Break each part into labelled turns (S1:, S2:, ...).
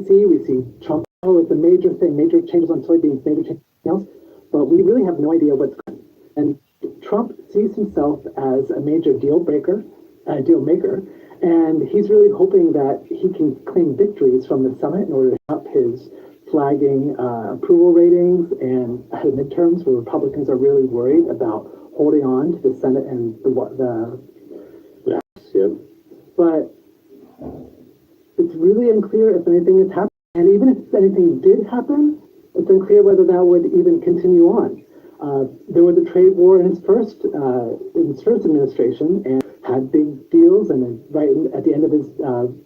S1: see. We see Trump, oh, it's a major thing, major changes on soybeans, major changes else, but we really have no idea what's going on. And Trump sees himself as a major deal maker, and he's really hoping that he can claim victories from the summit in order to up his flagging approval ratings and ahead of midterms, where Republicans are really worried about holding on to the Senate and but it's really unclear if anything has happened. And even if anything did happen, it's unclear whether that would even continue on. There was a trade war in his first administration, and had big deals. And then right at the end of his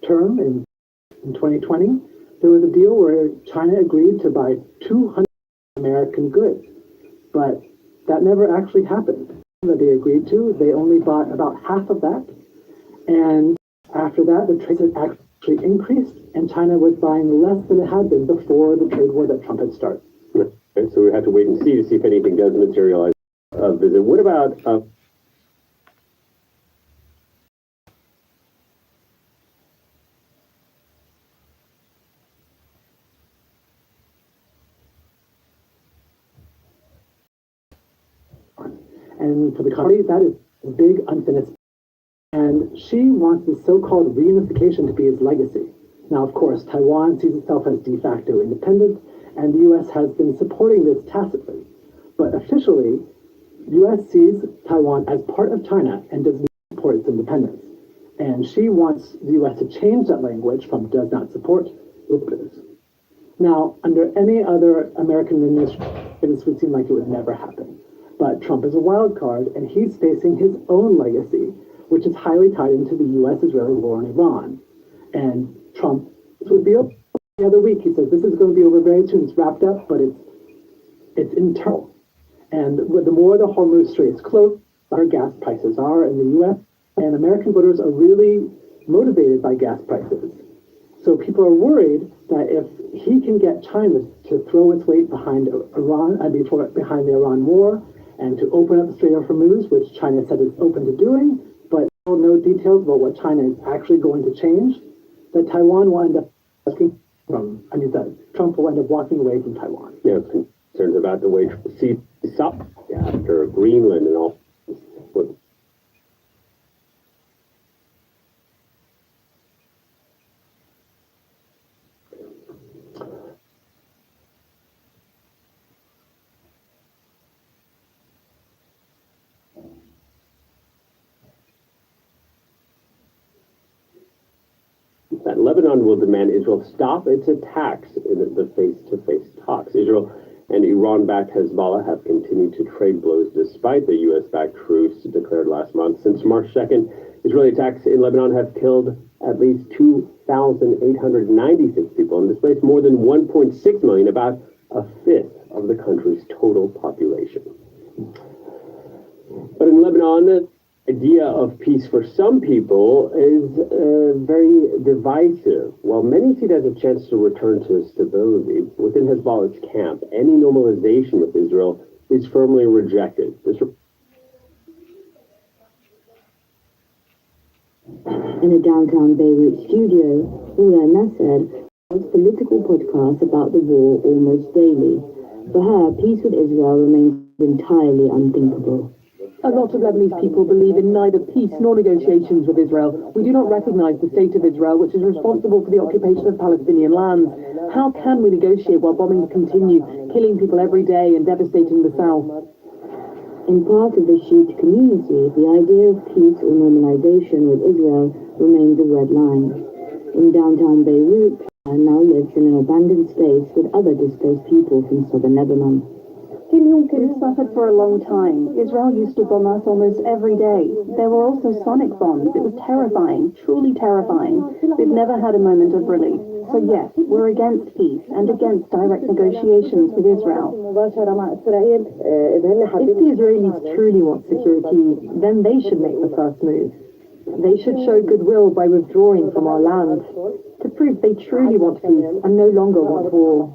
S1: term in 2020, there was a deal where China agreed to buy 200 American goods, but that never actually happened. That they agreed to, they only bought about half of that, and after that, the trade had actually increased, and China was buying less than it had been before the trade war that Trump had started.
S2: And so we have to wait and see if anything does materialize. Visit. What about?
S1: And for the country, that is big unfinished. And Xi wants the so-called reunification to be his legacy. Now, of course, Taiwan sees itself as de facto independent, and the U.S. has been supporting this tacitly. But officially, the U.S. sees Taiwan as part of China and does not support its independence. And Xi wants the U.S. to change that language from does not support to. Now, under any other American administration, this would seem like it would never happen. But Trump is a wild card, and he's facing his own legacy, which is highly tied into the U.S.-Israeli war in Iran. And Trump would be over the other week. He says this is going to be over very soon. It's wrapped up, but it's internal. And the more the Hormuz Strait is closed, the higher gas prices are in the U.S. And American voters are really motivated by gas prices. So people are worried that if he can get China to throw its weight behind Iran, behind the Iran war, and to open up the Strait of Hormuz, which China said it's open to doing, but no details about what China is actually going to change, that Taiwan will end up that Trump will end up walking away from Taiwan.
S2: Yeah, concerns about the way Xi up after Greenland and all. That Lebanon will demand Israel stop its attacks in the face-to-face talks. Israel and Iran-backed Hezbollah have continued to trade blows despite the U.S.-backed truce declared last month. Since March 2nd, Israeli attacks in Lebanon have killed at least 2,896 people and displaced more than 1.6 million, about a fifth of the country's total population. But in Lebanon, the idea of peace for some people is very divisive. While many see it as a chance to return to stability within Hezbollah's camp, any normalization with Israel is firmly rejected.
S3: In a downtown Beirut studio, Ula Nasser hosts political podcasts about the war almost daily. For her, peace with Israel remains entirely unthinkable.
S4: A lot of Lebanese people believe in neither peace nor negotiations with Israel. We do not recognize the state of Israel, which is responsible for the occupation of Palestinian lands. How can we negotiate while bombings continue, killing people every day and devastating the south?
S3: In part of the Shiite community, the idea of peace or normalization with Israel remains a red line. In downtown Beirut, now lives in an abandoned space with other displaced people from southern Lebanon.
S5: We've suffered for a long time. Israel used to bomb us almost every day. There were also sonic bombs. It was terrifying, truly terrifying. We've never had a moment of relief. So yes, we're against peace and against direct negotiations with Israel.
S4: If the Israelis truly want security, then they should make the first move. They should show goodwill by withdrawing from our land to prove they truly want peace and no longer want war.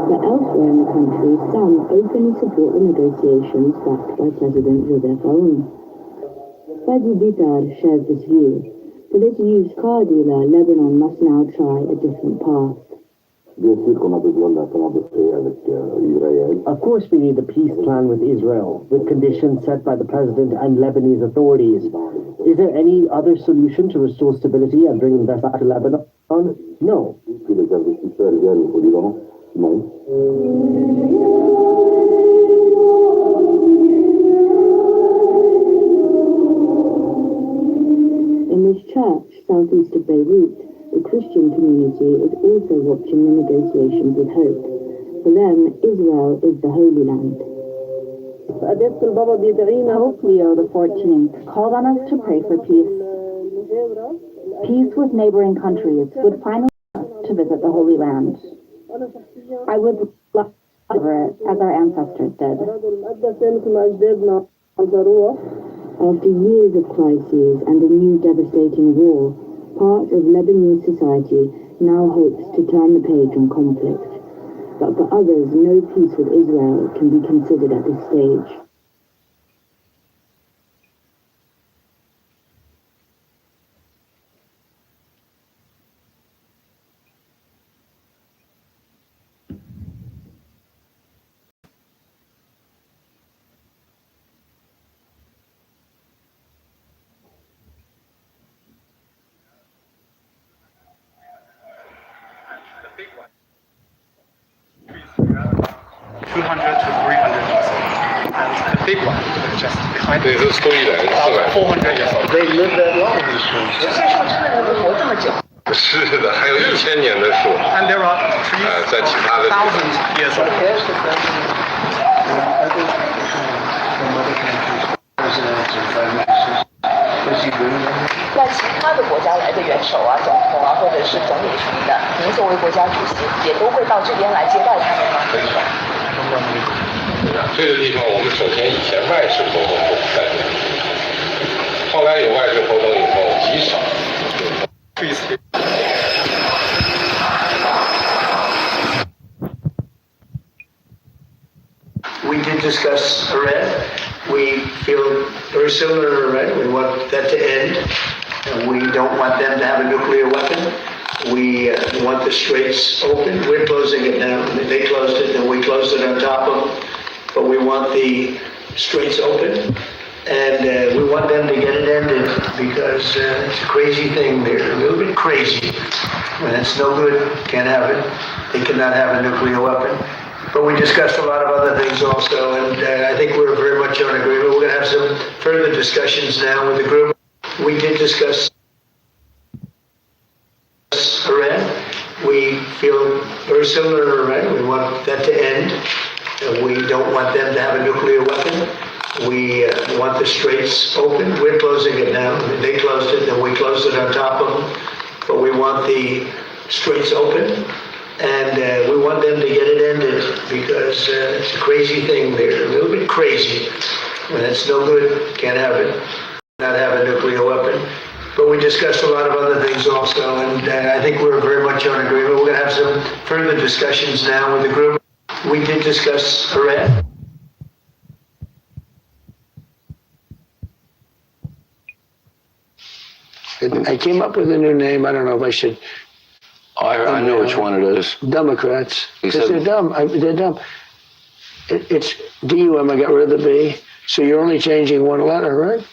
S3: But elsewhere in the country, some openly support the negotiations backed by President Joseph Aoun. 𝗕𝗥𝗘𝗔𝗞𝗜𝗡 shares this view. For this used car dealer, Lebanon must now try a different path.
S6: Of course we need a peace plan with Israel, with conditions set by the president and Lebanese authorities. Is there any other solution to restore stability and bring investment to Lebanon? No.
S3: In this church, southeast of Beirut, the Christian community is also watching the negotiations with hope. For them, Israel is the Holy Land.
S5: Pope Leo XIV called on us to pray for peace. Peace with neighboring countries would finally allow us to visit the Holy Land. I would love to cover it as our ancestors did.
S3: After years of crises and a new devastating war, part of Lebanese society now hopes to turn the page on conflict. But for others, no peace with Israel can be considered at this stage.
S7: And the big one, just behind it, 400 years old.
S6: They live that long, these trees.
S7: 是的，还有1000年的树。And there are trees
S6: 在其他的
S7: thousands years old.
S6: Was he doing that?
S8: 那其他的国家来的元首啊、总统啊，或者是总理什么的，您作为国家主席，也都会到这边来接待他们吗？
S7: 这个地方我们首先以前外事活动都不在这里，后来有外事活动以后极少。
S9: We did discuss Iran. We feel very similar to Iran. We want that to end. We don't want them to have a nuclear weapon. We want the straits open. We're closing it now. They closed it, and we closed it on top of them. But we want the straits open, and we want them to get it ended because it's a crazy thing. They're a little bit crazy, and it's no good. Can't have it. They cannot have a nuclear weapon. But we discussed a lot of other things also, and I think we're very much on agreement. We're going to have some further discussions now with the group. We did discuss Iran. We feel very similar to Iran. We want that to end. We don't want them to have a nuclear weapon. We want the straits open. We're closing it now. They closed it, and we closed it on top of them. But we want the straits open. And we want them to get it ended because it's a crazy thing. They're a little bit crazy, and it's no good. Can't have it. Not have a nuclear weapon. But we discussed a lot of other things also, and I think we're very much on agreement. We're going to have some further discussions now with the group. We did discuss Iran.
S10: I came up with a new name. I don't know if I should.
S11: Oh, I know which one it is.
S10: Democrats. Because they're dumb. They're dumb. It's D-U-M. I got rid of the B. So you're only changing one letter, right?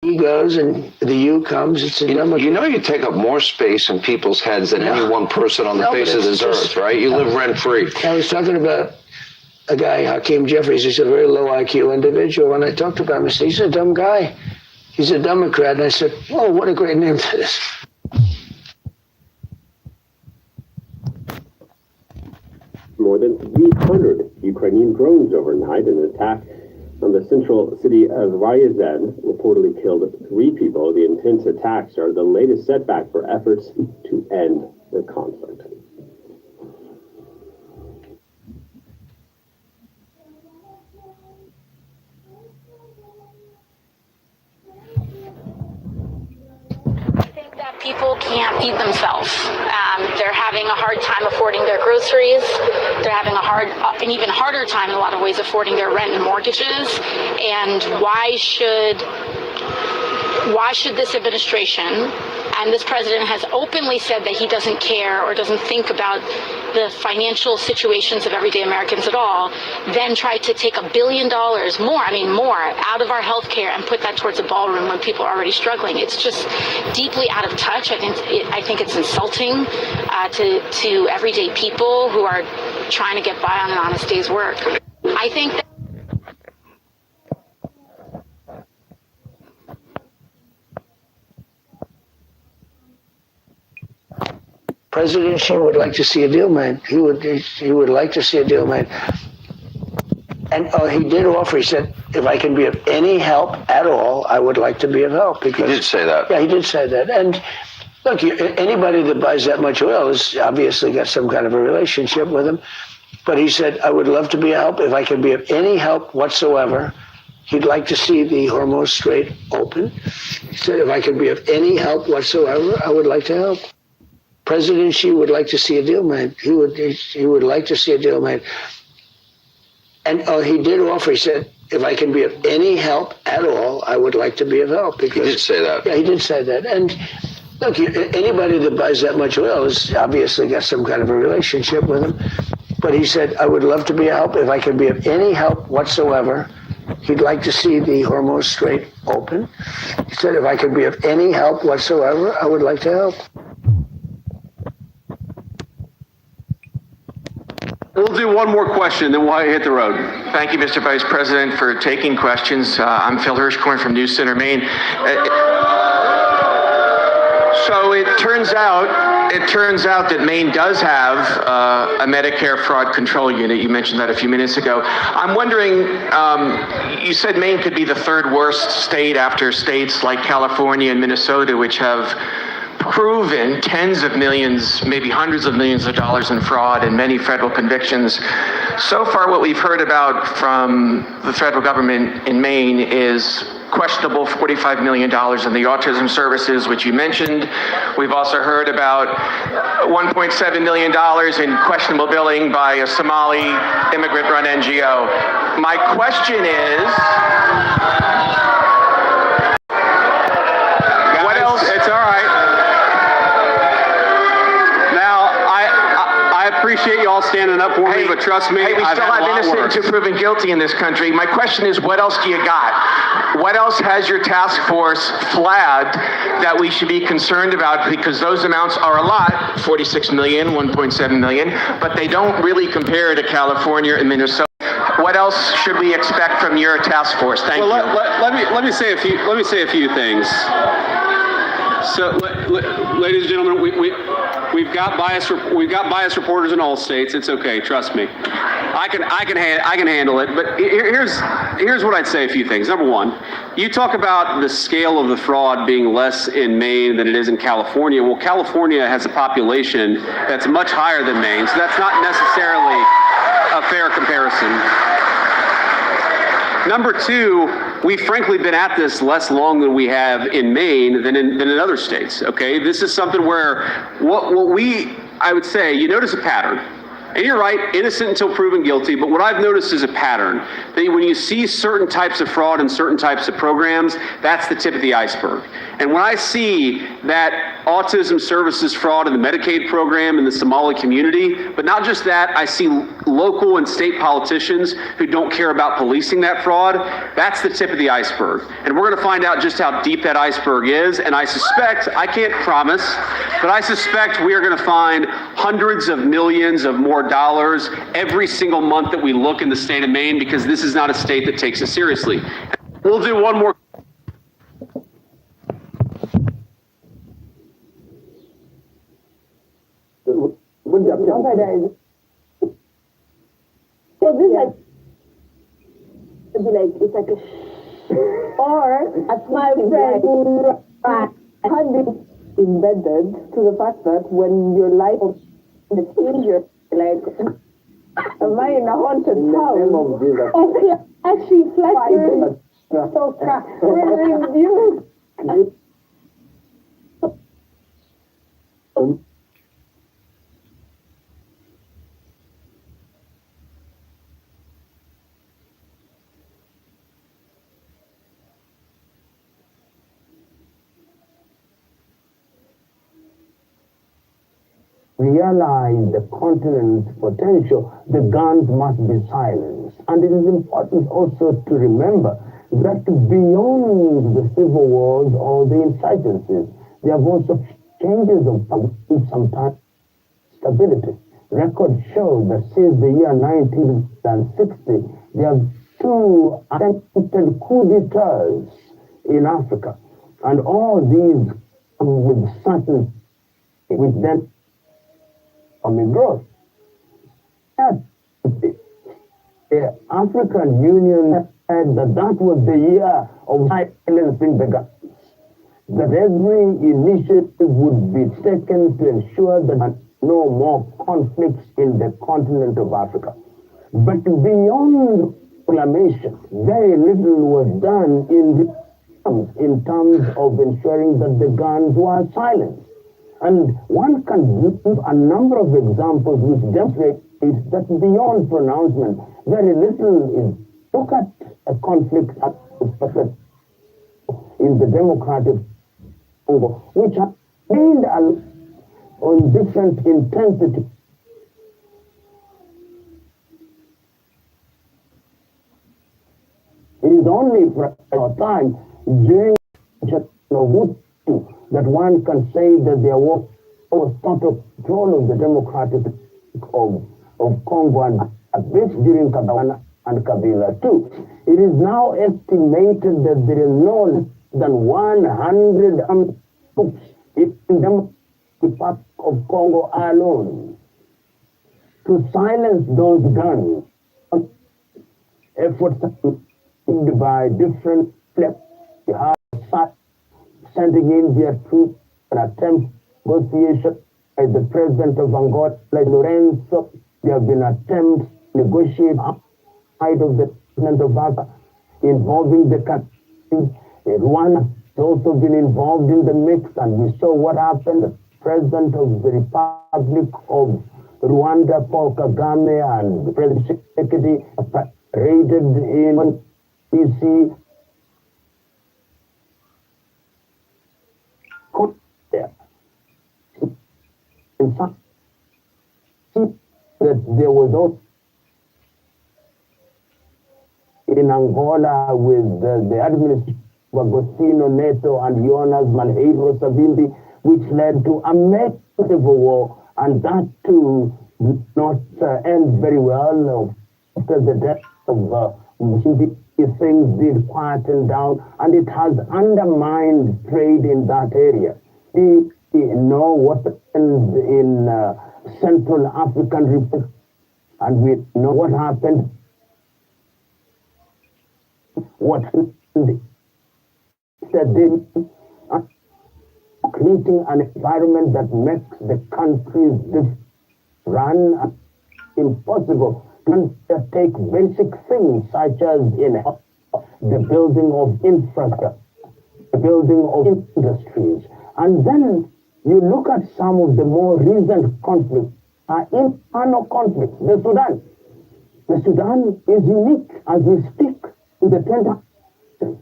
S10: E goes and the U comes. It's a Democrat.
S11: You know you take up more space in people's heads than any one person on the face of this earth, right? You live rent-free.
S10: I was talking about a guy, Hakeem Jeffries. He's a very low IQ individual. And I talked about him. I said, he's a dumb guy. He's a Democrat. And I said, oh, what a great name that is.
S2: More than 300 Ukrainian drones overnight in an attack on the central city of Ryazan reportedly killed 3 people. The intense attacks are the latest setback for efforts to end the conflict.
S12: People can't feed themselves. They're having a hard time affording their groceries. They're having an even harder time in a lot of ways affording their rent and mortgages. And why should this administration and this president has openly said that he doesn't care or doesn't think about the financial situations of everyday Americans at all, then try to take $1 billion more out of our healthcare and put that towards a ballroom when people are already struggling. It's just deeply out of touch. I think it's insulting to everyday people who are trying to get by on an honest day's work. I think that
S10: President Xi would like to see a deal made. He would like to see a deal made. And he did offer, he said, if I can be of any help at all, I would like to be of help. Because,
S11: he did say that.
S10: Yeah, he did say that. And look, anybody that buys that much oil has obviously got some kind of a relationship with him. But he said, I would love to be of help. If I can be of any help whatsoever, he'd like to see the Hormuz Strait open. He said, if I can be of any help whatsoever, I would like to help. President Xi would like to see a deal made. He would like to see a deal made. And he did offer, he said, if I can be of any help at all, I would like to be of help. Because,
S11: he did say that.
S10: Yeah, he did say that. And look, anybody that buys that much oil has obviously got some kind of a relationship with him. But he said, I would love to be of help. If I can be of any help whatsoever, he'd like to see the Hormuz Strait open. He said, if I could be of any help whatsoever, I would like to help.
S13: We'll do one more question, then we'll hit the road. Thank you, Mr. Vice President, for taking questions. I'm Phil Hirschkorn from News Center, Maine. So it turns out that Maine does have a Medicare fraud control unit. You mentioned that a few minutes ago. I'm wondering, you said Maine could be the third worst state after states like California and Minnesota, which have proven tens of millions, maybe hundreds of millions of dollars in fraud and many federal convictions. So far, what we've heard about from the federal government in Maine is questionable $45 million in the autism services, which you mentioned. We've also heard about $1.7 million in questionable billing by a Somali immigrant-run NGO. My question is, what else? It's all right. I appreciate you all standing up for me, but trust me,
S14: we still have innocent until proven guilty in this country. My question is, what else do you got? What else has your task force flagged that we should be concerned about? Because those amounts are a lot, 46 million, 1.7 million, but they don't really compare to California and Minnesota. What else should we expect from your task force? Thank you.
S13: Let me say a few things. So, ladies and gentlemen, we've got biased reporters in all states. It's okay, trust me. I can handle it. But here's what I'd say. A few things. Number one, you talk about the scale of the fraud being less in Maine than it is in California. Well, California has a population that's much higher than Maine, so that's not necessarily a fair comparison. Number two, we've frankly been at this less long than we have in Maine than in other states, okay? This is something where I would say, you notice a pattern. And you're right, innocent until proven guilty, but what I've noticed is a pattern. That when you see certain types of fraud and certain types of programs, that's the tip of the iceberg. And when I see that autism services fraud in the Medicaid program in the Somali community, but not just that, I see local and state politicians who don't care about policing that fraud, that's the tip of the iceberg. And we're gonna find out just how deep that iceberg is, and I suspect, I can't promise, but I suspect we are gonna find hundreds of millions of more dollars every single month that we look in the state of Maine, because this is not a state that takes it seriously. We'll do one more.
S3: So this would be like, it's like a or as my friend embedded to the fact that when your life is in your like, am I in a haunted house? Okay, actually, flattering. So, where is you?
S15: realize the continent's potential, the guns must be silenced. And it is important also to remember that beyond the civil wars or the insurgencies, there have also changes of sometimes stability. Records show that since the year 1960, there have two attempted coup d'etats in Africa. And all these come with certain, with then coming growth. The African Union said that that was the year of silencing the guns, that every initiative would be taken to ensure that no more conflicts in the continent of Africa. But beyond proclamation, very little was done in terms of ensuring that the guns were silenced. And one can give a number of examples which demonstrate that beyond pronouncement, very little is. Look at a conflict in the Democratic Congo, which have gained on different intensity. It is only for a time during that one can say that there was total control of the Democratic of Congo and a bit during Kabila and Kabila too. It is now estimated that there is no less than 100 troops in the Republic of Congo alone. To silence those guns, efforts by different flags, sending in their troops and attempt negotiation by the president of Angola, like Lorenzo. There have been attempts to negotiate outside of the president of Gaza involving the country. Rwanda has also been involved in the mix, and we saw what happened. The president of the Republic of Rwanda, Paul Kagame, and the president Tshisekedi raided in DC. In fact, that there was also in Angola with the administration of Agostinho Neto and Jonas Malheiro Savimbi, which led to a massive civil war, and that too did not end very well. After the death of Msumbiji, things did quieten down, and it has undermined trade in that area. We know what happened in Central African Republic, and we know what happened. What happened creating an environment that makes the countries run impossible. Can take basic things such as the building of infrastructure, the building of industries, and then you look at some of the more recent conflicts, internal conflicts. The Sudan is unique as we speak to the 20th century.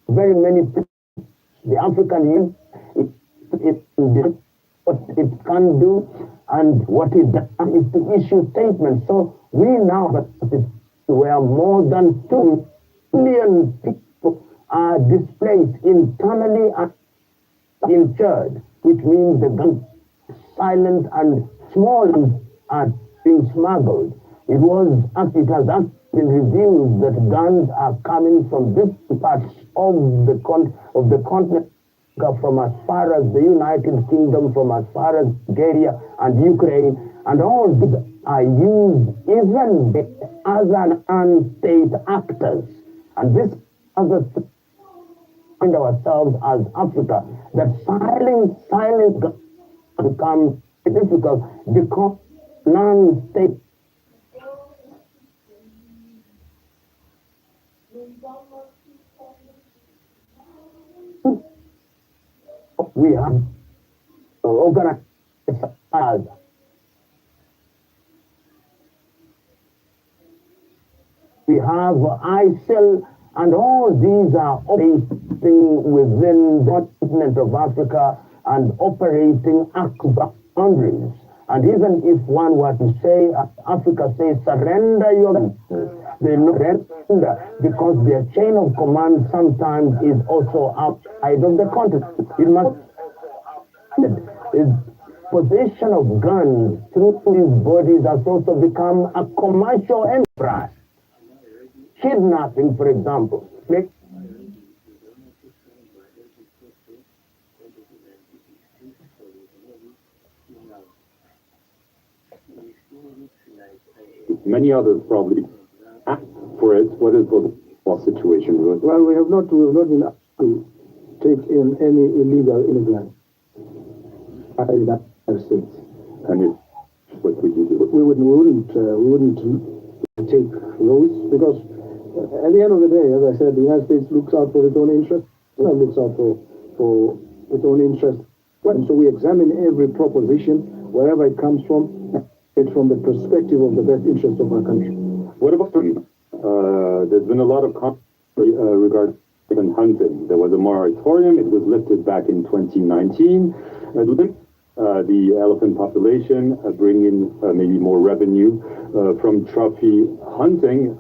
S15: Very many people, the African Union, what it can do and what it does is to issue statements. So we now where more than 2 million people are displaced internally and injured, which means the guns silent and small are being smuggled. It has been revealed that guns are coming from different parts of the continent, from as far as the United Kingdom, from as far as Bulgaria and Ukraine, and all these are used even as an unstate actors. And this other find ourselves as Africa, that silence becomes difficult because non-state we have organized we have ISIL And all these are operating within the continent of Africa and operating across boundaries. And even if one were to say, Africa says, surrender your guns, they no surrender because their chain of command sometimes is also outside of the continent. It must is possession of guns through these bodies has also become a commercial enterprise. Kidnapping, for example.
S2: Many others probably ask for it. What is the situation?
S16: Well, we have not been asked to take in any illegal immigrants by the United States.
S2: And what would you do?
S16: We wouldn't take those because at the end of the day, as I said, the United States looks out for its own interest. Looks out for its own interest. And so we examine every proposition, wherever it comes from, it from the perspective of the best interest of our country.
S2: What about there's been a lot of controversy regarding hunting. There was a moratorium. It was lifted back in 2019. The elephant population bring in maybe more revenue from trophy hunting.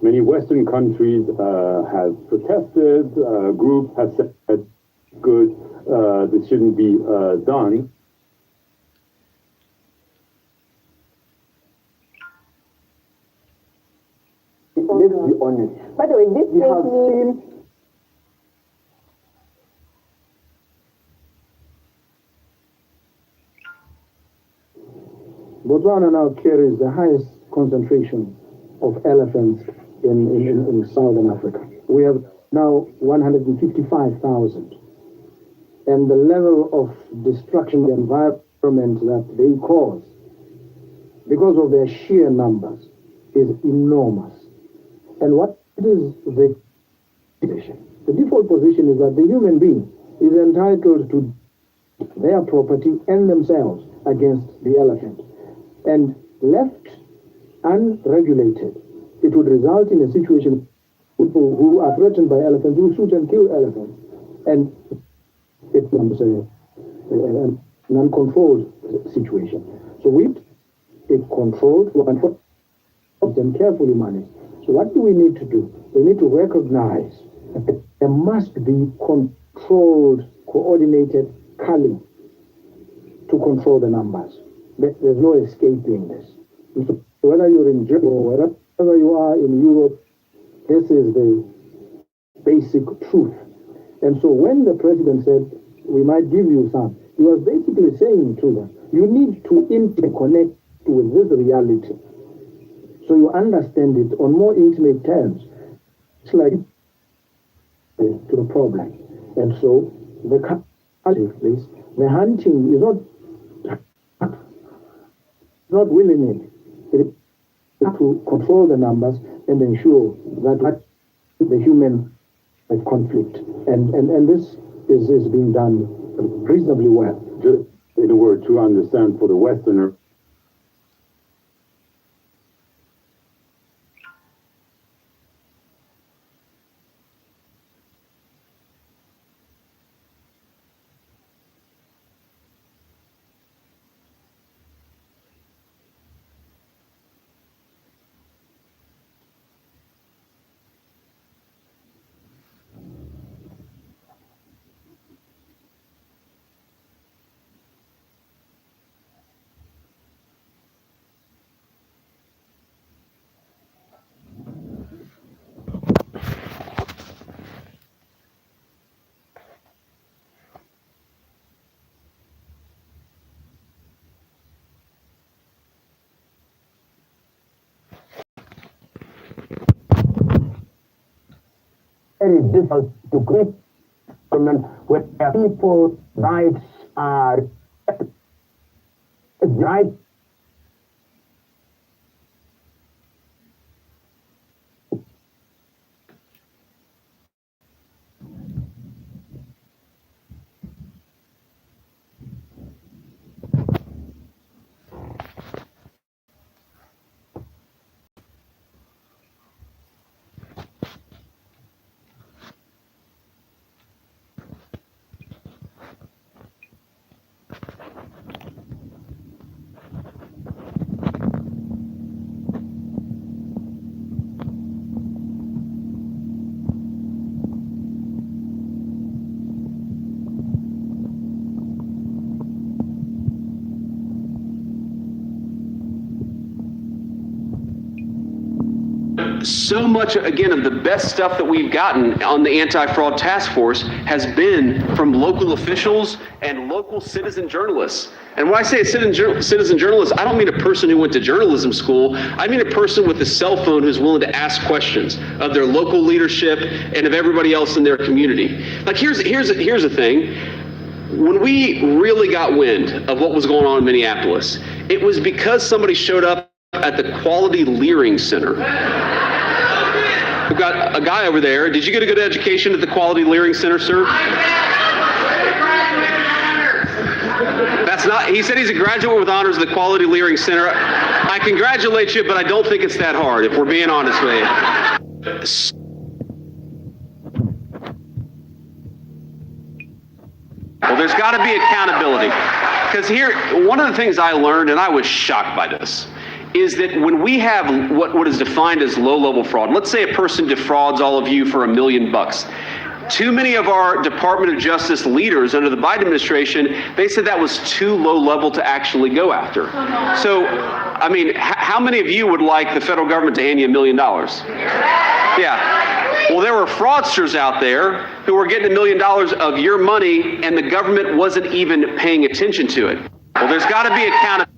S2: Many Western countries have protested. Groups have said, good, this shouldn't be done.
S15: Let's be honest.
S4: By the way, this
S15: We have
S4: means
S16: Botswana now carries the highest concentration of elephants in southern Africa. We have now 155,000. And the level of destruction of the environment that they cause, because of their sheer numbers, is enormous. And what is the position? The default position is that the human being is entitled to their property and themselves against the elephant. And left unregulated, it would result in a situation people who are threatened by elephants will shoot and kill elephants. And it becomes an uncontrolled situation. So we it controlled and carefully managed. So what do we need to do? We need to recognize that there must be controlled, coordinated culling to control the numbers. There's no escaping this. So whether you're in Germany or wherever you are in Europe, this is the basic truth. And so when the president said, we might give you some, he was basically saying to them, you need to interconnect with this reality so you understand it on more intimate terms. It's like to the problem. And so the hunting is not willing it to control the numbers and ensure that the human conflict. And this is being done reasonably well.
S2: Just in a word, to understand for the Westerner,
S15: very difficult to create where people's rights are right.
S13: so much, again, of the best stuff that we've gotten on the anti-fraud task force has been from local officials and local citizen journalists. And when I say a citizen journalist, I don't mean a person who went to journalism school. I mean a person with a cell phone who's willing to ask questions of their local leadership and of everybody else in their community. Like, here's the thing. When we really got wind of what was going on in Minneapolis, it was because somebody showed up at the Quality Leering Center. We've got a guy over there. Did you get a good education at the Quality Leering Center, sir? That's not, he said he's a graduate with honors of the Quality Leering Center. I congratulate you, but I don't think it's that hard, if we're being honest with you. Well, there's got to be accountability. Because here, one of the things I learned, and I was shocked by this, is that when we have what is defined as low-level fraud, let's say a person defrauds all of you for $1 million. Too many of our Department of Justice leaders under the Biden administration, they said that was too low level to actually go after. So, I mean, how many of you would like the federal government to hand you $1 million? Yeah. Well, there were fraudsters out there who were getting $1 million of your money and the government wasn't even paying attention to it. Well, there's got to be accountability.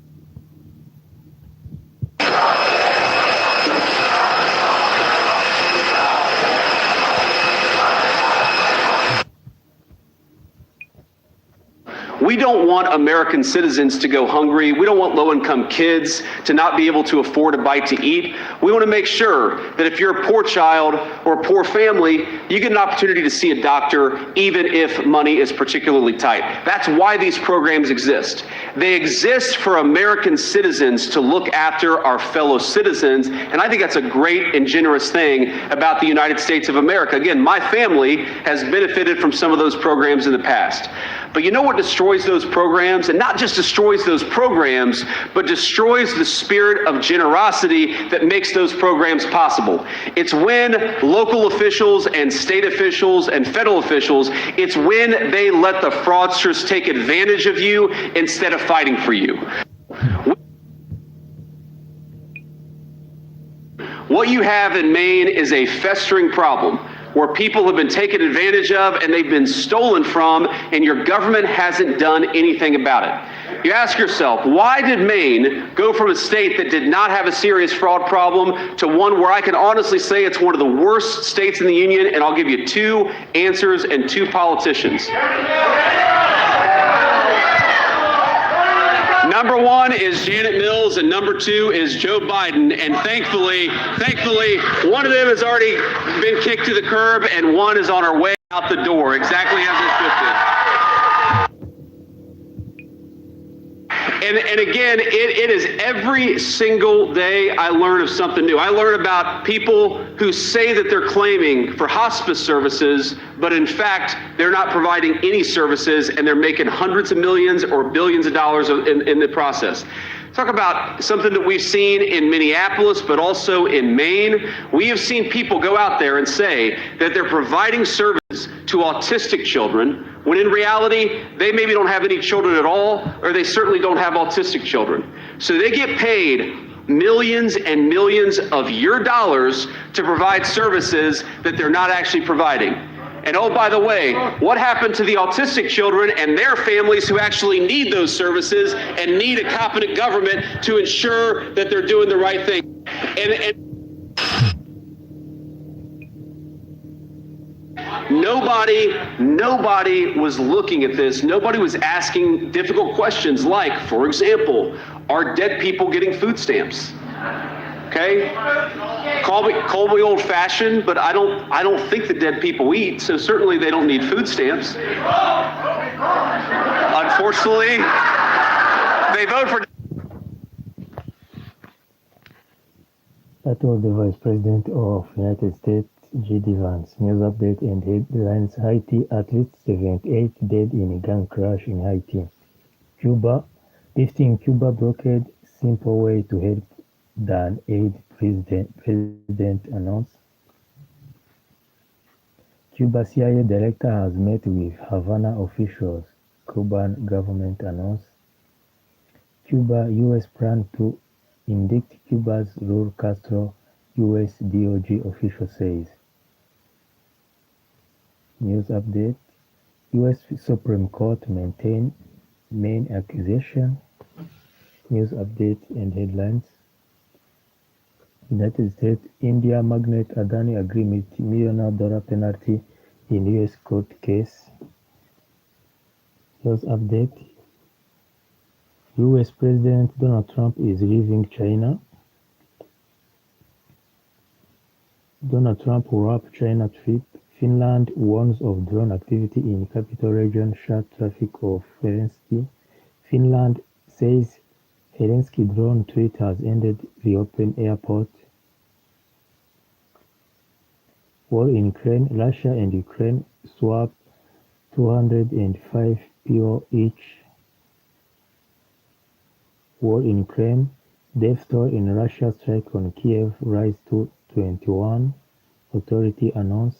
S13: We don't want American citizens to go hungry. We don't want low-income kids to not be able to afford a bite to eat. We want to make sure that if you're a poor child or a poor family, you get an opportunity to see a doctor even if money is particularly tight. That's why these programs exist. They exist for American citizens to look after our fellow citizens, and I think that's a great and generous thing about the United States of America. Again, my family has benefited from some of those programs in the past. But you know what destroys those programs? And not just destroys those programs, but destroys the spirit of generosity that makes those programs possible. It's when local officials and state officials and federal officials, it's when they let the fraudsters take advantage of you instead of fighting for you. What you have in Maine is a festering problem where people have been taken advantage of and they've been stolen from, and your government hasn't done anything about it. You ask yourself, why did Maine go from a state that did not have a serious fraud problem to one where I can honestly say it's one of the worst states in the union? And I'll give you two answers and two politicians. Number one is Janet Mills, and number two is Joe Biden. And thankfully, one of them has already been kicked to the curb, and one is on her way out the door, exactly as it should be. And again, it is every single day I learn of something new. I learn about people who say that they're claiming for hospice services, but in fact, they're not providing any services, and they're making hundreds of millions or billions of dollars in the process. Talk about something that we've seen in Minneapolis, but also in Maine. We have seen people go out there and say that they're providing services to autistic children, when in reality, they maybe don't have any children at all, or they certainly don't have autistic children. So they get paid millions and millions of your dollars to provide services that they're not actually providing. And oh, by the way, what happened to the autistic children and their families who actually need those services and need a competent government to ensure that they're doing the right thing? And nobody was looking at this. Nobody was asking difficult questions like, for example, are dead people getting food stamps? Okay? Call me old-fashioned, but I don't think the dead people eat, so certainly they don't need food stamps. Unfortunately, they vote for.
S17: That was the Vice President of United States, J.D. Vance. News update and headlines. Haiti, at least 78 dead in a gun crash in Haiti. Cuba, lifting Cuba blockade, simple way to help than aid, president announced. Cuba CIA director has met with Havana officials, Cuban government announced. Cuba, U.S. plan to indict Cuba's Raul Castro U.S. DOJ official says. News update. U.S. Supreme Court maintain main accusation. News update and headlines. United States, India magnate Adani agree multi-million-dollar penalty in U.S. court case. News update. U.S. President Donald Trump is leaving China. Donald Trump wrapped China trip. Finland warns of drone activity in capital region shut traffic of Helsinki. Finland says Helsinki drone threat has ended reopen airport. War in Ukraine, Russia and Ukraine swap 205 PO each. War in Ukraine, death toll in Russia strike on Kiev rise to 21, authority announce.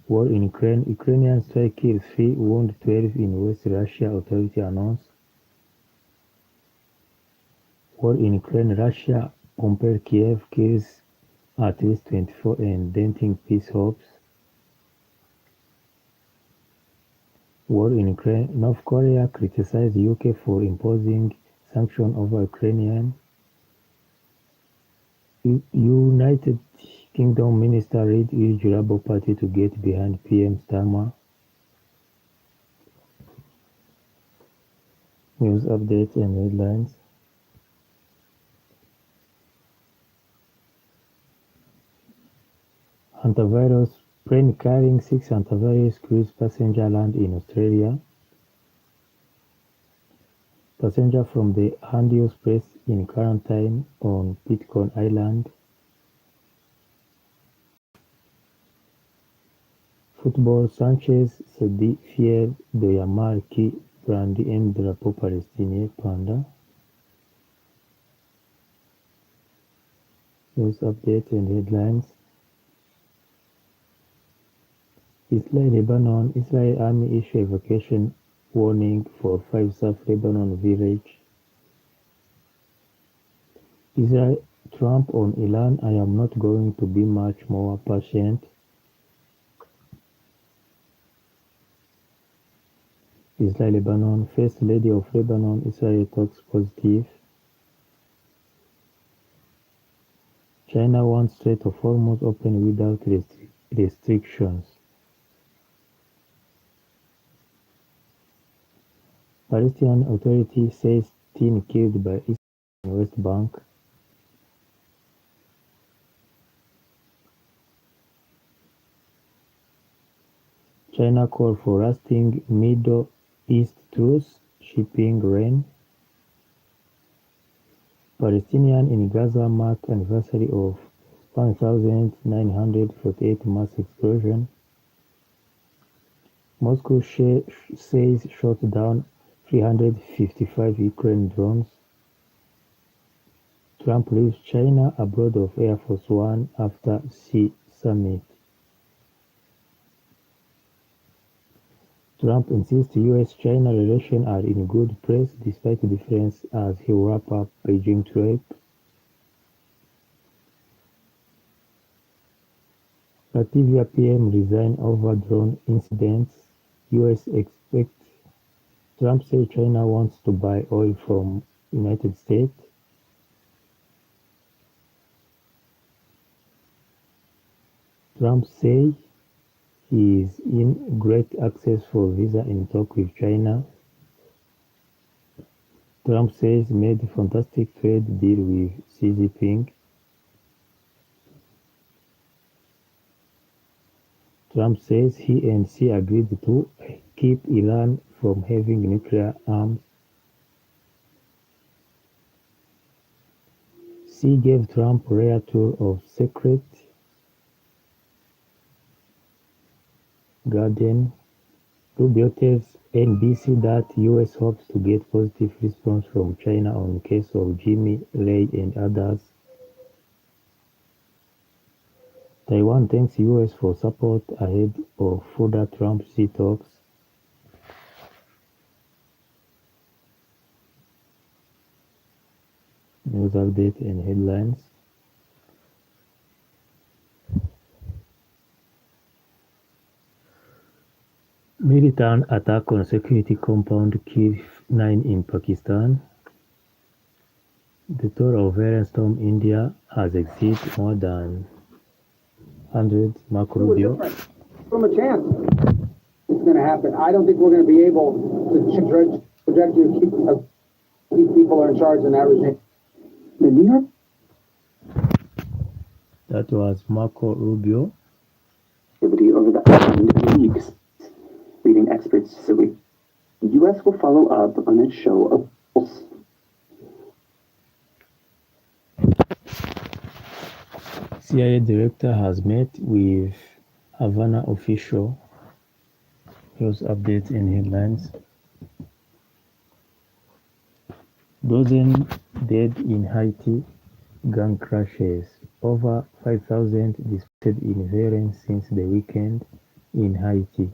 S17: War in Ukraine, Ukrainian strike kills 3, wound 12 in West Russia, authority announce. War in Ukraine, Russia bomber Kiev kills at least 24 and denting peace hopes. War in Ukraine, North Korea criticized UK for imposing sanctions over Ukrainian. United Kingdom Minister Reid urged Labour Party to get behind PM Starmer. News updates and headlines. Antivirus plane carrying 6 antivirus cruise passenger land in Australia. Passenger from the Handios Press in quarantine on Pitcairn Island. Football, Sanchez se dit fier de Yamal qui brandit un drapeau palestinien pendant. News updates and headlines. Israel-Lebanon, Israel Army issue evacuation warning for 5 South Lebanon village. Israel Trump on Iran, I am not going to be much more patient. Israel-Lebanon, First Lady of Lebanon, Israel talks positive. China wants Strait of Hormuz open without restrictions. Palestinian Authority says 10 killed by Israel in West Bank. China call for lasting Middle East truce, shipping rain. Palestinian in Gaza mark anniversary of 1948 mass explosion. Moscow says shot down 355 Ukraine drones. Trump leaves China abroad of Air Force One after Xi summit. Trump insists U.S. China relations are in good place despite difference as he wraps up Beijing trip. Latvia PM resign over drone incidents. U.S. expects Trump says China wants to buy oil from United States. Trump says he is in great access for visa in talk with China. Trump says made fantastic trade deal with Xi Jinping. Trump says he and Xi agreed to keep Iran from having nuclear arms. Xi gave Trump rare tour of secret garden. Rubio tells NBC that U.S. hopes to get positive response from China on case of Jimmy Lai and others. Taiwan thanks U.S. for support ahead of further Trump-Xi talks. News update and headlines. Militant attack on security compound kills 9 in Pakistan. The toll of violent storm India has exceeded more than 100. Marco Rubio.
S18: From a chance it's going to happen. I don't think we're going to be able to change trajectory to keep people in charge in that regime. The New York.
S17: That was Marco Rubio.
S19: Over the upcoming weeks, leading experts so the U.S. will follow up on its show of
S17: CIA director has met with Havana official. News updates and headlines. Dozen dead in Haiti gun crashes. Over 5,000 displaced in violence since the weekend in Haiti.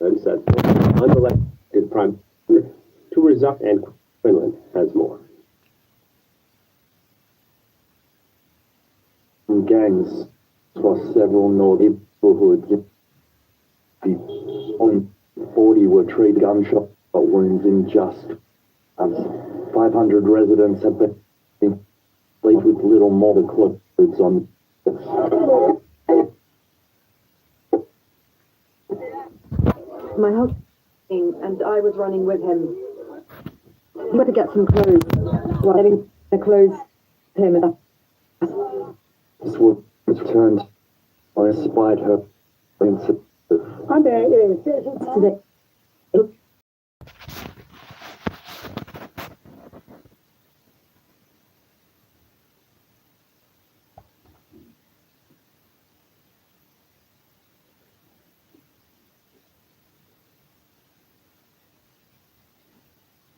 S2: Unelected Prime Minister to resign, and Finland has more.
S20: Gangs across several neighborhoods. Only 40 were treated gunshot wounds in just 500 residents have been placed with little more clothes on.
S4: My husband and I was running with him. He went to get some clothes. While getting the clothes, him and
S20: This was returned despite her.
S4: today.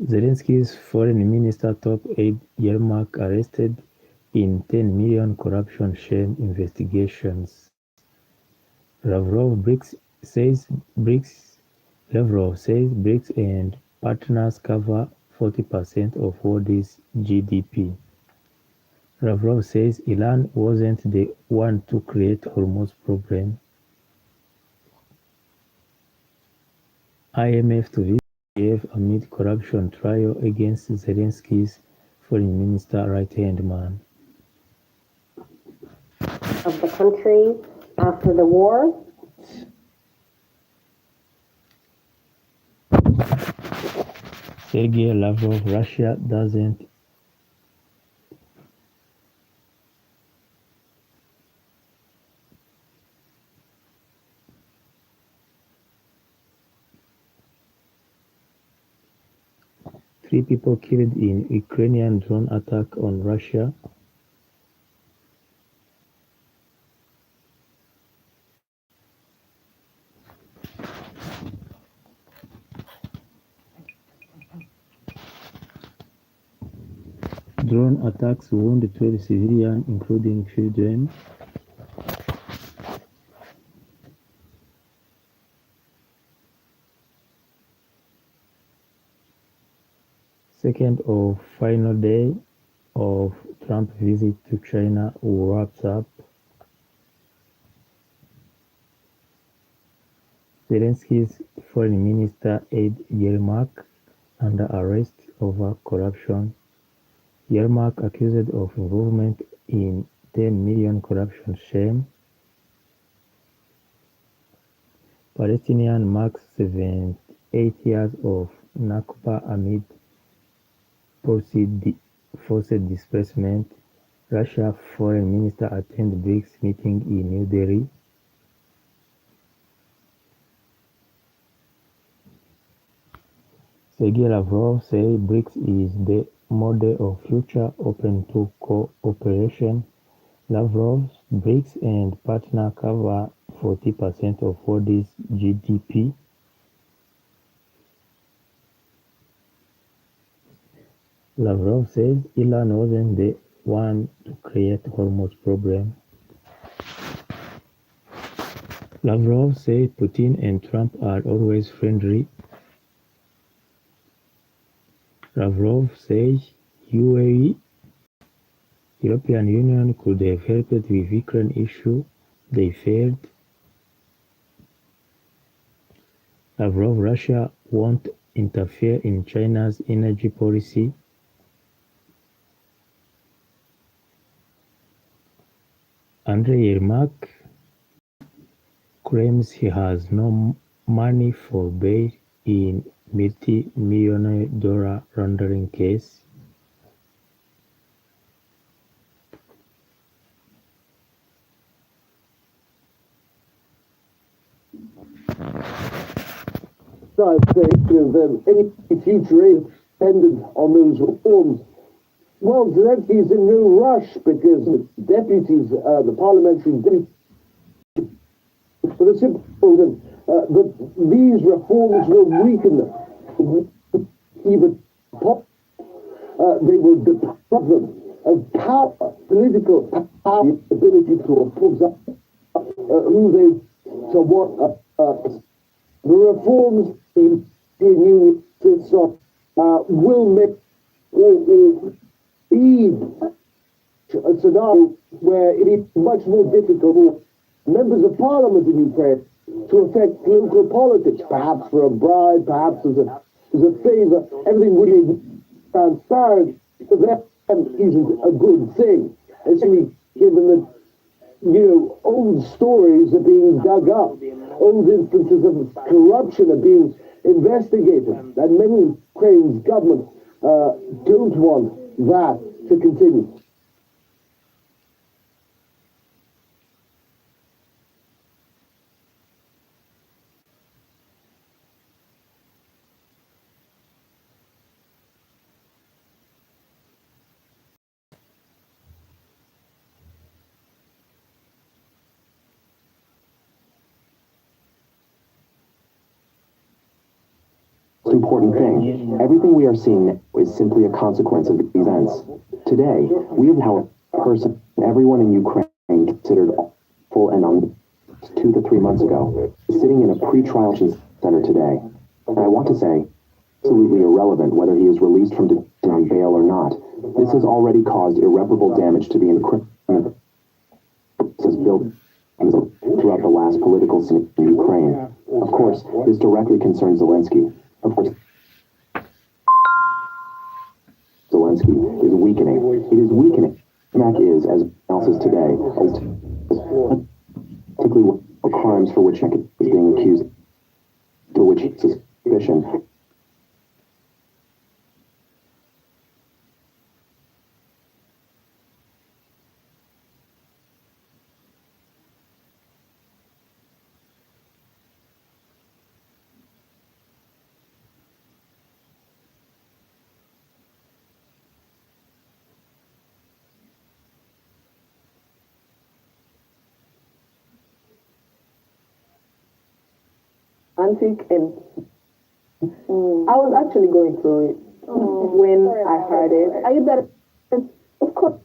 S17: Zelensky's foreign minister top aide 𝗕𝗏𝗓 arrested in 10 million corruption shame investigations. Lavrov says BRICS and partners cover 40% of world's GDP. Lavrov says Iran wasn't the one to create Hormuz problem. IMF to visit Kiev amid corruption trial against Zelensky's foreign minister right-hand man.
S21: Of the country after the war.
S17: Sergei Lavrov, Russia doesn't Three people killed in Ukrainian drone attack on Russia. Drone attacks wound 12 civilians, including children. Second or final day of Trump visit to China wraps up. Zelensky's foreign minister aide 𝗕𝗏𝗓 under arrest over corruption. 𝗕𝗏𝗓 accused of involvement in 10 million corruption shame. Palestinian marks 78 years of Nakba amid forced displacement. Russia foreign minister attend BRICS meeting in New Delhi. Sergei Lavrov says BRICS is the model of future open to cooperation. Lavrov's BRICS and partner cover 40% of world's GDP. Lavrov says Iran wasn't the one to create Hormuz problem. Lavrov said Putin and Trump are always friendly. Lavrov says European Union could have helped with Ukraine issue. They failed. Lavrov, Russia won't interfere in China's energy policy. Andrei Yermak claims he has no money for bail in multi-million-dollar laundering case.
S15: I think of any future aid dependent on those reforms. Well, Zelensky's in no rush because the deputies, the parliamentary deputies, for the simple reason that these reforms will weaken them. Even they will deprive them of power, political power, ability to oppose who they so what the reforms in the Union system will make or feed a scenario where it is much more difficult for members of parliament in Ukraine to affect local politics, perhaps for a bribe, perhaps as a favor. Everything really transparent for them isn't a good thing, especially given that old stories are being dug up, old instances of corruption are being investigated, and many Ukraine's government don't want that to continue.
S19: Important thing. Everything we are seeing now is simply a consequence of these events. Today, we have how a person, everyone in Ukraine considered full and on 2 to 3 months ago, is sitting in a pre-trial center today. And I want to say, absolutely irrelevant whether he is released from detention on bail or not. This has already caused irreparable damage to the encryption has built throughout the last political scene in Ukraine. Of course, this directly concerns Zelensky. Of course, Zelensky is weakening. It is weakening. Mac is, as else is today, particularly crimes for which is being accused, for which suspicion.
S4: Antique and I was actually going through it when I heard it. Are you better? Of course,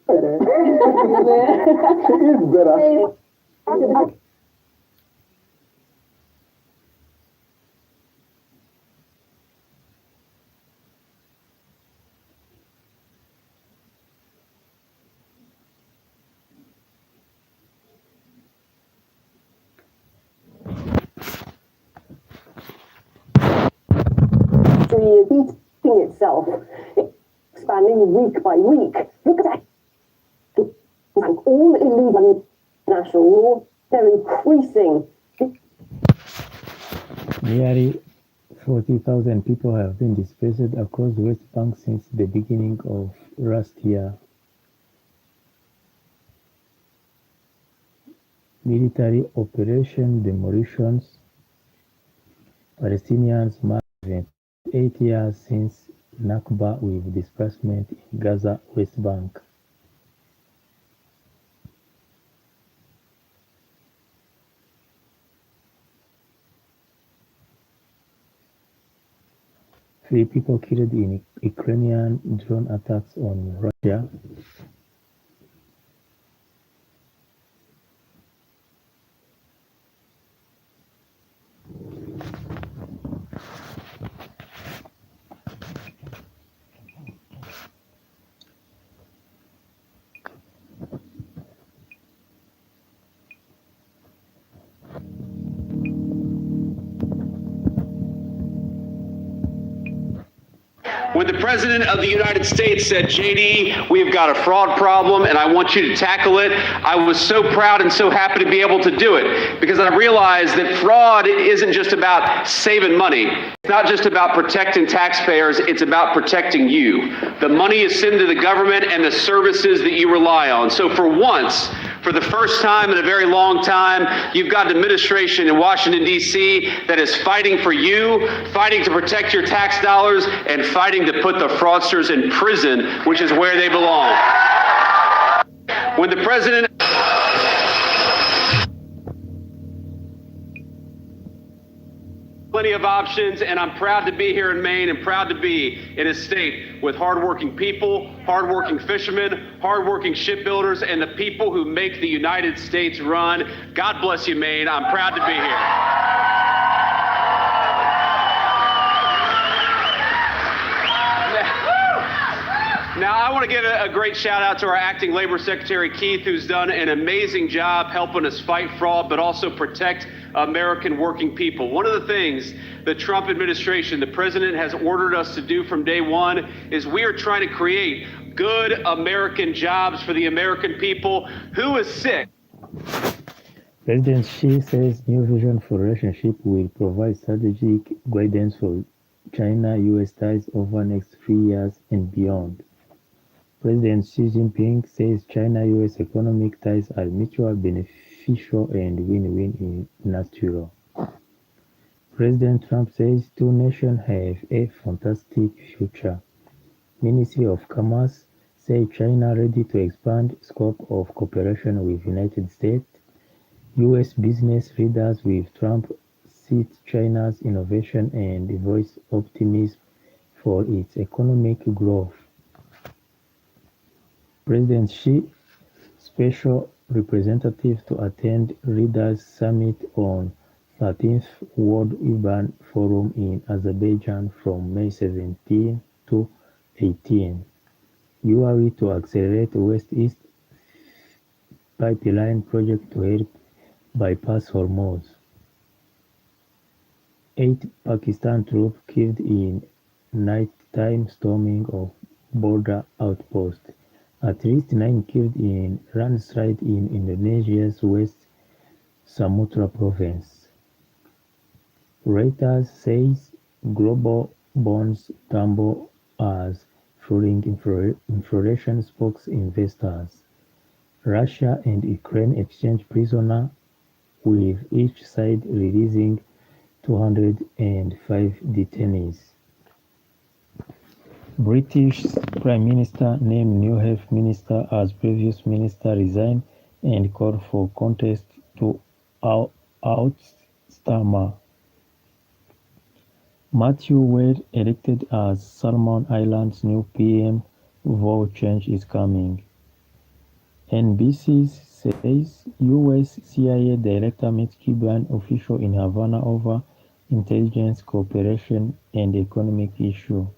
S4: better.
S15: She is better.
S21: Beating itself, expanding week by week. Look at that. All illegal international law, they're increasing.
S17: Nearly 40,000 people have been displaced across the West Bank since the beginning of last year. Military operation demolitions. Palestinians mark 8 years since Nakba with displacement in Gaza, West Bank. Three people killed in Ukrainian drone attacks on Russia.
S13: When the President of the United States said, JD, we've got a fraud problem and I want you to tackle it, I was so proud and so happy to be able to do it, because I realized that fraud isn't just about saving money. It's not just about protecting taxpayers, it's about protecting you. The money is sent to the government and the services that you rely on. So for once, for the first time in a very long time, you've got an administration in Washington, D.C. that is fighting for you, fighting to protect your tax dollars, and fighting to put the fraudsters in prison, which is where they belong. When the president... Plenty of options, and I'm proud to be here in Maine and proud to be in a state with hardworking people, hardworking fishermen, hardworking shipbuilders, and the people who make the United States run. God bless you, Maine. I'm proud to be here. Now, I want to give a great shout out to our acting labor secretary, Keith, who's done an amazing job helping us fight fraud, but also protect American working people. One of the things the Trump administration, the president, has ordered us to do from day one is we are trying to create good American jobs for the American people. Who is sick?
S17: President Xi says new vision for relationship will provide strategic guidance for China-US ties over next 3 years and beyond. President Xi Jinping says China-US economic ties are mutually beneficial and win-win in nature. President Trump says two nations have a fantastic future. Ministry of Commerce says China ready to expand scope of cooperation with United States. U.S. business leaders with Trump cite China's innovation and voice optimism for its economic growth. President Xi, special representative to attend Leaders Summit on 13th World Urban Forum in Azerbaijan from May 17 to 18. UAE to accelerate West-East pipeline project to help bypass Hormuz. 8 Pakistan troops killed in nighttime storming of border outpost. At least 9 killed in landslide in Indonesia's West Sumatra province. Reuters says global bonds tumble as falling inflation spokes investors. Russia and Ukraine exchange prisoners, with each side releasing 205 detainees. British Prime Minister named new Health Minister as previous minister resigned and called for contest to oust Starmer. Matthew Wade elected as Solomon Islands' new PM, vow change is coming. NBC says U.S. CIA director meets Cuban official in Havana over intelligence cooperation and economic issue.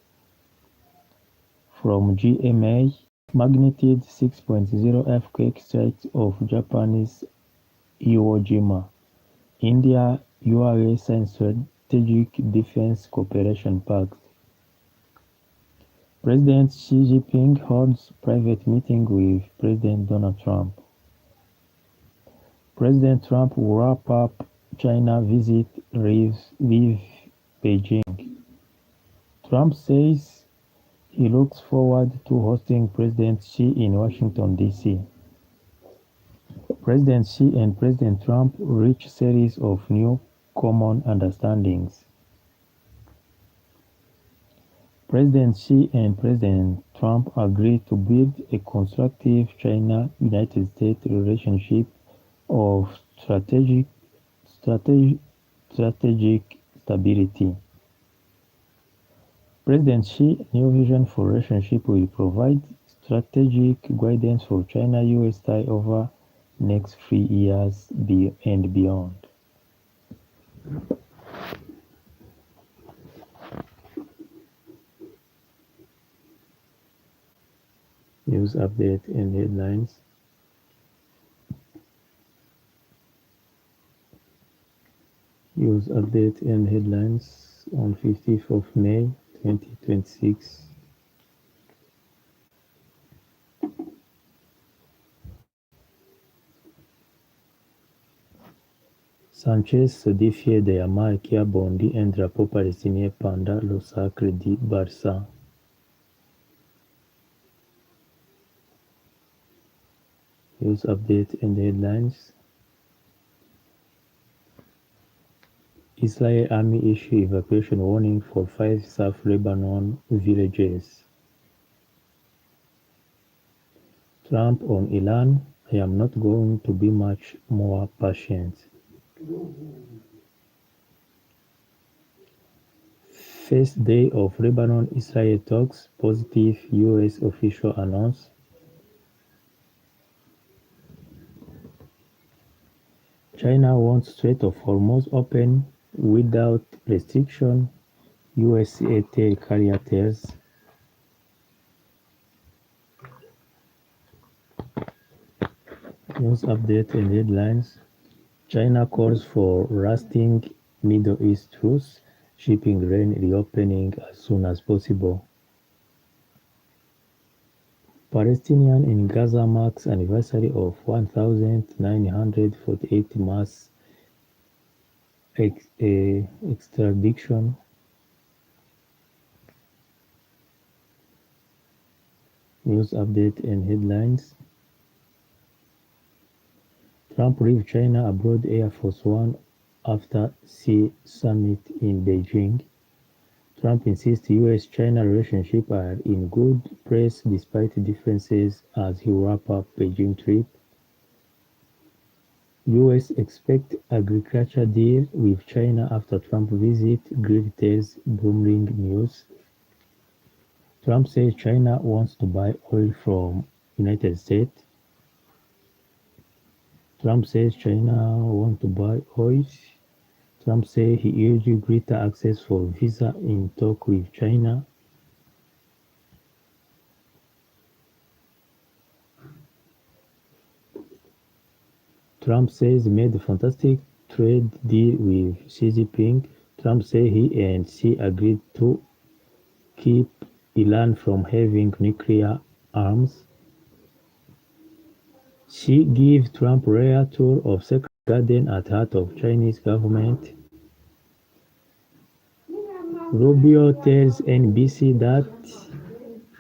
S17: From GMA, magnitude 6.0 earthquake strikes off Japanese Iwo Jima. India, URA signs strategic defense cooperation pact. President Xi Jinping holds private meeting with President Donald Trump. President Trump will wrap up China visit with Beijing. Trump says he looks forward to hosting President Xi in Washington, D.C. President Xi and President Trump reach series of new common understandings. President Xi and President Trump agreed to build a constructive China-United States relationship of strategic stability. President Xi's new vision for relationship will provide strategic guidance for China-US ties over next 3 years and beyond. News update and headlines. News update and headlines on 15th of May 2026. Sanchez se défiait de Yamal qui a bondi un drapeau palestinien pendant le sacre du Barça. News update and headlines. Israel Army issue evacuation warning for 5 South Lebanon villages. Trump on Iran, I am not going to be much more patient. First day of Lebanon-Israel talks, positive U.S. official announce. China wants Strait of Hormuz open without restriction, U.S. airtel carrier tells. News update and headlines. China calls for lasting Middle East truce, shipping grain reopening as soon as possible. Palestinian in Gaza marks anniversary of 1948 mass extradition. News update and headlines. Trump leaves China aboard Air Force One after Xi summit in Beijing. Trump insists U.S. China relationships are in good place despite differences as he wraps up Beijing trip. U.S. expect agriculture deal with China after Trump visit, Greg tells Bloomberg News. Trump says China wants to buy oil from United States. Trump says China wants to buy oil. Trump says he urged greater access for visa in talk with China. Trump says made a fantastic trade deal with Xi Jinping. Trump says he and Xi agreed to keep Iran from having nuclear arms. Xi gives Trump rare tour of Secret Garden at heart of Chinese government. Rubio tells NBC that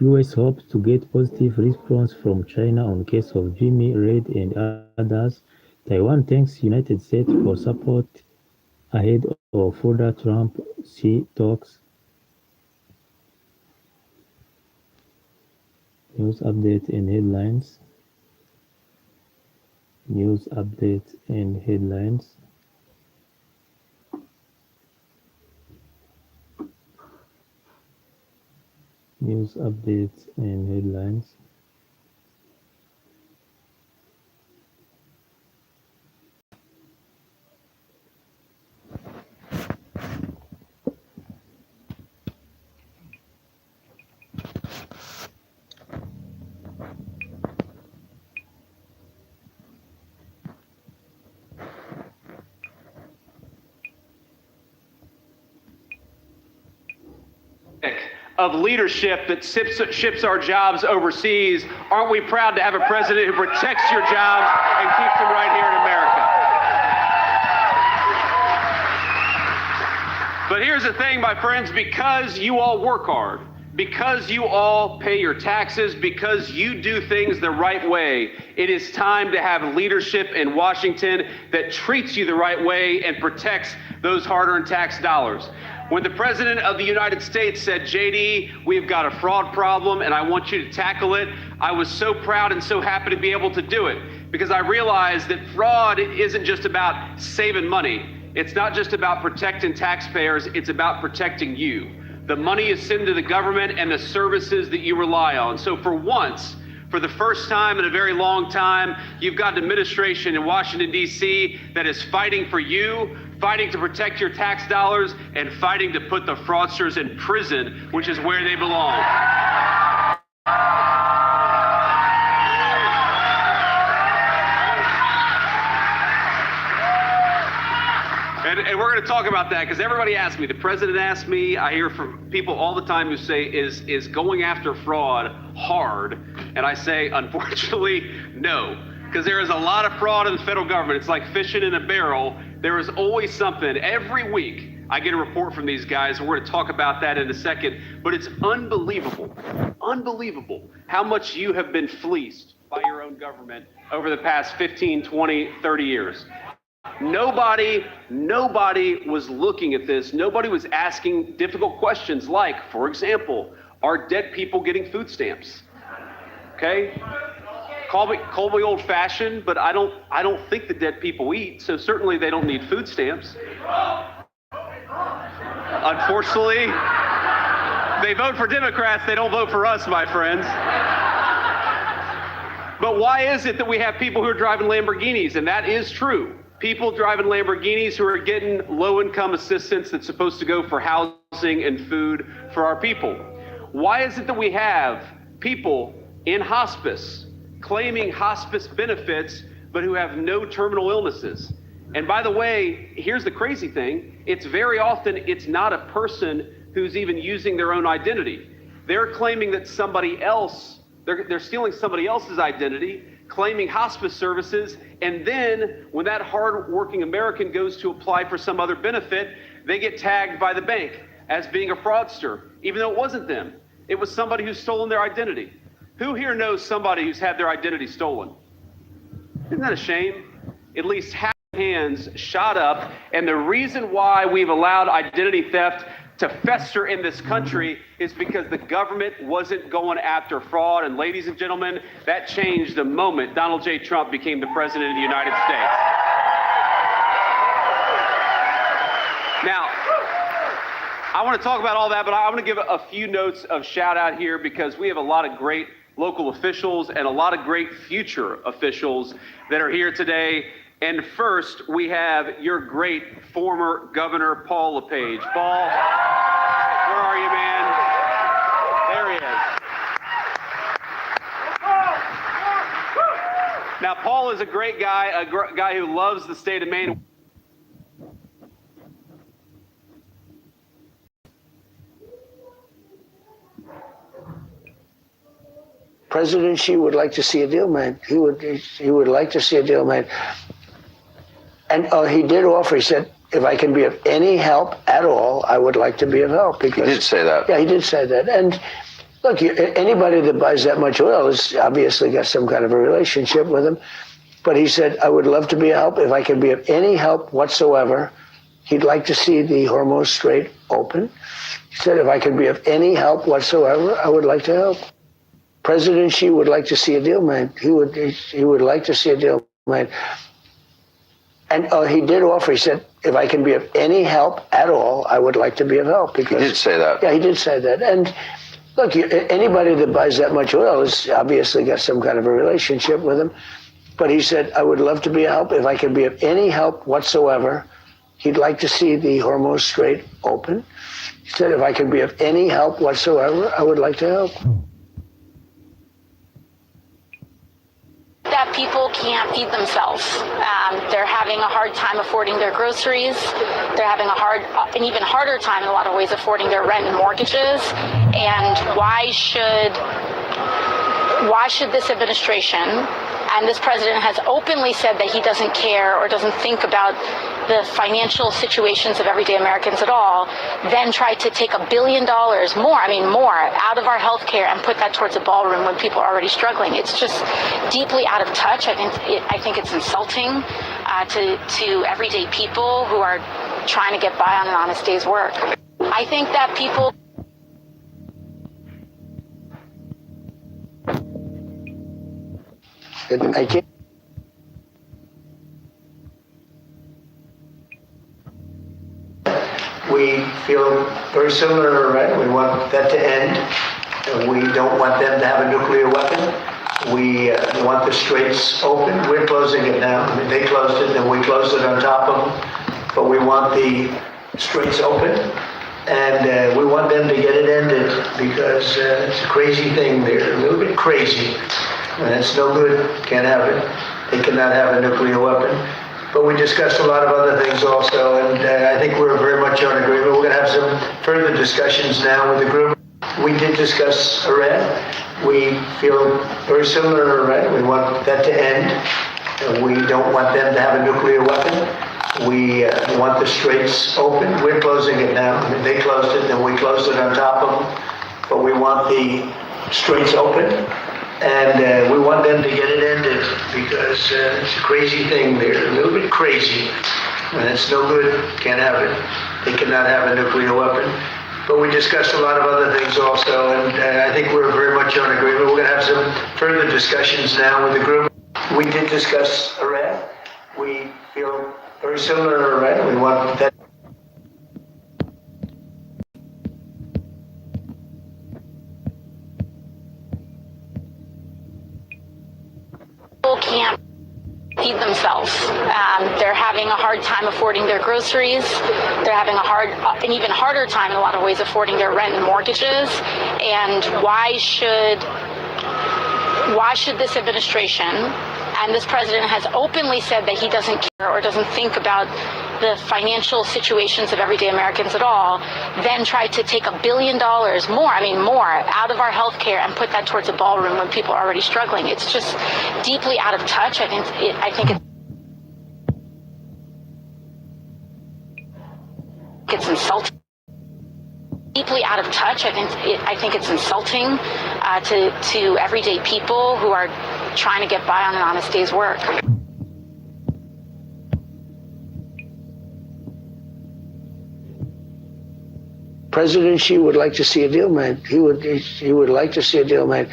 S17: U.S. hopes to get positive response from China on case of Jimmy Reid and others. Taiwan thanks United States for support ahead of further Trump-Xi talks. News update and headlines. News update and headlines. News updates and headlines.
S13: Of leadership that ships our jobs overseas, aren't we proud to have a president who protects your jobs and keeps them right here in America? But here's the thing, my friends, because you all work hard, because you all pay your taxes, because you do things the right way, it is time to have leadership in Washington that treats you the right way and protects those hard-earned tax dollars. When the President of the United States said, JD, we've got a fraud problem and I want you to tackle it, I was so proud and so happy to be able to do it because I realized that fraud isn't just about saving money. It's not just about protecting taxpayers, it's about protecting you. The money is sent to the government and the services that you rely on. So for once, for the first time in a very long time, you've got an administration in Washington, D.C. that is fighting for you, fighting to protect your tax dollars, and fighting to put the fraudsters in prison, which is where they belong. And we're going to talk about that because everybody asks me, the president asked me, I hear from people all the time who say, is going after fraud hard? And I say, unfortunately, no. because there is a lot of fraud in the federal government. It's like fishing in a barrel. There is always something. Every week I get a report from these guys, and we're going to talk about that in a second, but it's unbelievable how much you have been fleeced by your own government over the past 15, 20, 30 years. Nobody was looking at this. Nobody was asking difficult questions like, for example, are dead people getting food stamps? Okay? Call me old-fashioned, but I don't think the dead people eat, so certainly they don't need food stamps. Unfortunately, they vote for Democrats, they don't vote for us, my friends. But why is it that we have people who are driving Lamborghinis? And that is true. People driving Lamborghinis who are getting low-income assistance that's supposed to go for housing and food for our people. Why is it that we have people in hospice claiming hospice benefits but who have no terminal illnesses? And by the way, here's the crazy thing. It's very often, it's not a person who's even using their own identity. They're claiming that somebody else, they're stealing somebody else's identity, claiming hospice services, and then when that hard-working American goes to apply for some other benefit, they get tagged by the bank as being a fraudster, even though it wasn't them. It was somebody who's stolen their identity. Who here knows somebody who's had their identity stolen? Isn't that a shame? At least half hands shot up, and the reason why we've allowed identity theft to fester in this country is because the government wasn't going after fraud. And ladies and gentlemen, that changed the moment Donald J. Trump became the president of the United States. Now, I want to talk about all that, but I want to give a few notes of shout out here because we have a lot of great local officials and a lot of great future officials that are here today. And first, we have your great former Governor Paul LePage. Paul, where are you, man? There he is. Now, Paul is a great guy, a guy who loves the state of Maine.
S10: President Xi would like to see a deal made. He would like to see a deal made. And he did offer, he said, if I can be of any help at all, I would like to be of help. Because,
S11: he did say that.
S10: Yeah, he did say that. And look, anybody that buys that much oil has obviously got some kind of a relationship with him. But he said, I would love to be of help. If I can be of any help whatsoever, he'd like to see the Hormuz Strait open. He said, if I can be of any help whatsoever, I would like to help. President Xi would like to see a deal made. He would like to see a deal made. And he did offer, he said, if I can be of any help at all, I would like to be of help. Because,
S11: he did say that.
S10: Yeah, he did say that. And look, anybody that buys that much oil has obviously got some kind of a relationship with him. But he said, I would love to be of help. If I can be of any help whatsoever, he'd like to see the Hormuz Strait open. He said, if I can be of any help whatsoever, I would like to help.
S12: That people can't feed themselves. They're having a hard time affording their groceries. They're having an even harder time in a lot of ways affording their rent and mortgages. And why should this administration, and this president has openly said that he doesn't care or doesn't think about the financial situations of everyday Americans at all, then try to take $1 billion more out of our health care and put that towards a ballroom when people are already struggling. It's just deeply out of touch. I think it's insulting to everyday people who are trying to get by on an honest day's work. I think that people
S10: I can't.
S9: We feel very similar, right? We want that to end. We don't want them to have a nuclear weapon. We want the straits open. We're closing it now. I mean, they closed it, and we closed it on top of them. But we want the straits open, and we want them to get it ended because it's a crazy thing. They're a little bit crazy, and it's no good. Can't have it. They cannot have a nuclear weapon. But we discussed a lot of other things also, and I think we're very much on agreement. We're going to have some further discussions now with the group. We did discuss Iran. We feel very similar to Iran. We want that to end. We don't want them to have a nuclear weapon. We want the straits open. We're closing it now. I mean, they closed it, then we closed it on top of them. But we want the straits open. And we want them to get it ended because it's a crazy thing. They're a little bit crazy. And it's no good. Can't have it. They cannot have a nuclear weapon. But we discussed a lot of other things also, and I think we're very much on agreement. We're going to have some further discussions now with the group. We did discuss Iran. We feel very similar to Iran. We want that.
S12: People can't feed themselves. They're having a hard time affording their groceries. They're having an even harder time in a lot of ways affording their rent and mortgages. And why should this administration, and this president has openly said that he doesn't care or doesn't think about the financial situations of everyday Americans at all, then try to take $1 billion more out of our health care and put that towards a ballroom when people are already struggling. It's just deeply out of touch. I think it's insulting. Deeply out of touch. I think it's insulting to everyday people who are trying to get by on an honest day's work.
S10: President Xi would like to see a deal made. He would like to see a deal made.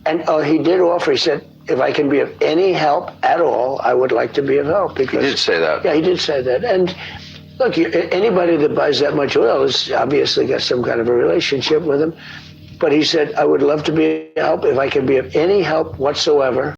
S10: And he did offer, he said, if I can be of any help at all, I would like to be of help. Because,
S11: he did say that.
S10: Yeah, he did say that. And look, anybody that buys that much oil has obviously got some kind of a relationship with him. But he said, I would love to be of help if I can be of any help whatsoever.